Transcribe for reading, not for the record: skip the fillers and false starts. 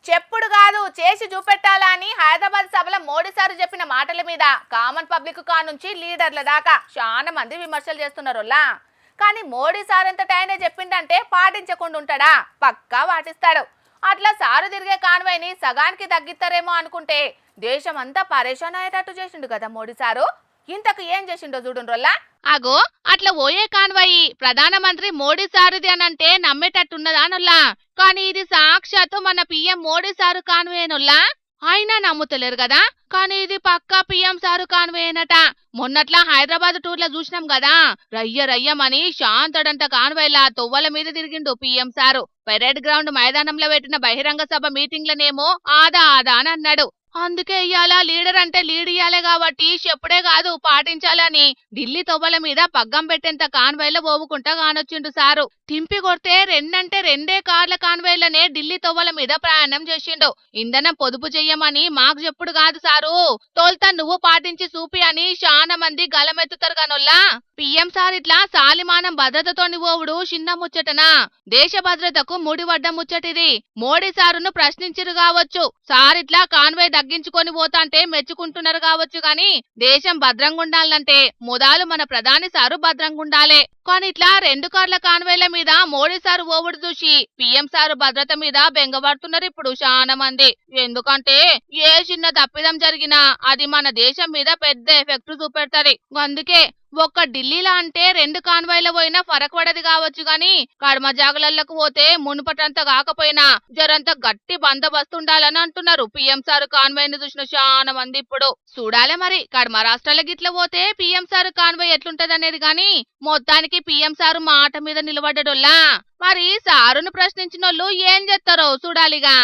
చెప్పుడు కాదు చేసి చూపెట్టాలా అని హైదరాబాద్ సభలో మోడీ సార్ చెప్పిన మాటల మీద కామన్ పబ్లిక్ కానుంచి లీడర్ల దాకా చాలా మంది విమర్శలు చేస్తున్నారులా. కానీ మోడీ సార్ అంతటా ఆయన చెప్పిండంటే పాటించకుండా ఉంటాడా? పక్కా పాటిస్తాడు. అట్లా సారు తిరిగే కాన్వాయ్ని సగానికి తగ్గిస్తారేమో అనుకుంటే దేశం అంతా పరేషాన్ అయ్యేటట్టు చేసిండు కదా మోడీ సారు. ఇంతకు ఏం చేసిండో చూడుండ్రోల్లా. అగో అట్లా ఓయే కాన్వాయి ప్రధానమంత్రి మోడీ సారుది అనంటే నమ్మేటట్టున్నదానుల్లా. కానీ ఇది సాక్షాత్తు మన పిఎం మోడీ సారు కాన్వేనుల్లా. అయినా నమ్ముతలేరు కదా. కానీ ఇది పక్కా పిఎం సారు కాన్వేనట. మొన్నట్లా హైదరాబాద్ టూర్లో చూసినాం కదా, రయ్య రయ్యమని శాంతడంత కాన్వేలా తొవ్వల మీద తిరిగిండు పిఎం సారు. పెరేడ్ గ్రౌండ్ మైదానంలో పెట్టిన బహిరంగ సభ మీటింగ్లనేమో ఆదా ఆదా అని అన్నాడు. అందుకే ఇయ్యాల లీడర్ అంటే లీడ్ ఇయ్యాలే కాబట్టి చెప్పుడే కాదు పాటించాలని ఢిల్లీ తొవ్వల మీద పగ్గం పెట్టేంత కాన్వాయ్లో పోవుకుంటా కానొచ్చిండు సారు. తింపి కొడితే రెండంటే రెండే కార్ల కాన్వాయ్లనే ఢిల్లీ తొవ్వల మీద ప్రయాణం చేసిండు. ఇంధనం పొదుపు చెయ్యమని మాకు చెప్పుడు కాదు సారు, తోల్తా నువ్వు పాటించి చూపి అని చాలా మంది గలమెత్తుతారు కానొల్లా. పిఎం సార్ ఇట్లా సాలిమానం భద్రతతోని పోవుడు చిన్న ముచ్చటనా? దేశ భద్రతకు ముడివడ్డ ముచ్చటిది. మోడీ సారును ప్రశ్నించిరు కావచ్చు, సార్ ఇట్లా కాన్వాయ్ తగ్గించుకొని పోతాంటే మెచ్చుకుంటున్నారు కావచ్చు. గాని దేశం భద్రంగుండాలంటే మొదలు మన ప్రధాని సారు భద్రంగుండాలే. కానీ ఇట్లా రెండు కార్ల కాన్వాయ్ల మీద మోడీ సారు ఓవుడు చూసి పిఎం సారు భద్రత మీద బెంగపడుతున్నారు ఇప్పుడు చాలా మంది. ఎందుకంటే ఏ చిన్న తప్పిదం జరిగినా అది మన దేశం మీద పెద్ద ఎఫెక్ట్ చూపెడతది. అందుకే ఒక్క ఢిల్లీలో అంటే రెండు కాన్వాయ్ల పోయినా ఫరక్ పడది కావచ్చు. గాని కడమ జాగలలకు పోతే మునుపటంత కాకపోయినా జరంత గట్టి బందోబస్తు ఉండాలని అంటున్నారు పిఎం సారు కాన్వాయ్ని చూసిన చాలా మంది. ఇప్పుడు చూడాలే మరి కడమ రాష్ట్రాల గిట్ల పోతే పిఎం సారు కాన్వాయ్ ఎట్లుంటది అనేది. గాని మొత్తానికి పిఎం సారు మాట మీద నిలబడ్డడోల్లా. మరి సారును ప్రశ్నించినోళ్ళు ఏం చేస్తారో చూడాలిగా.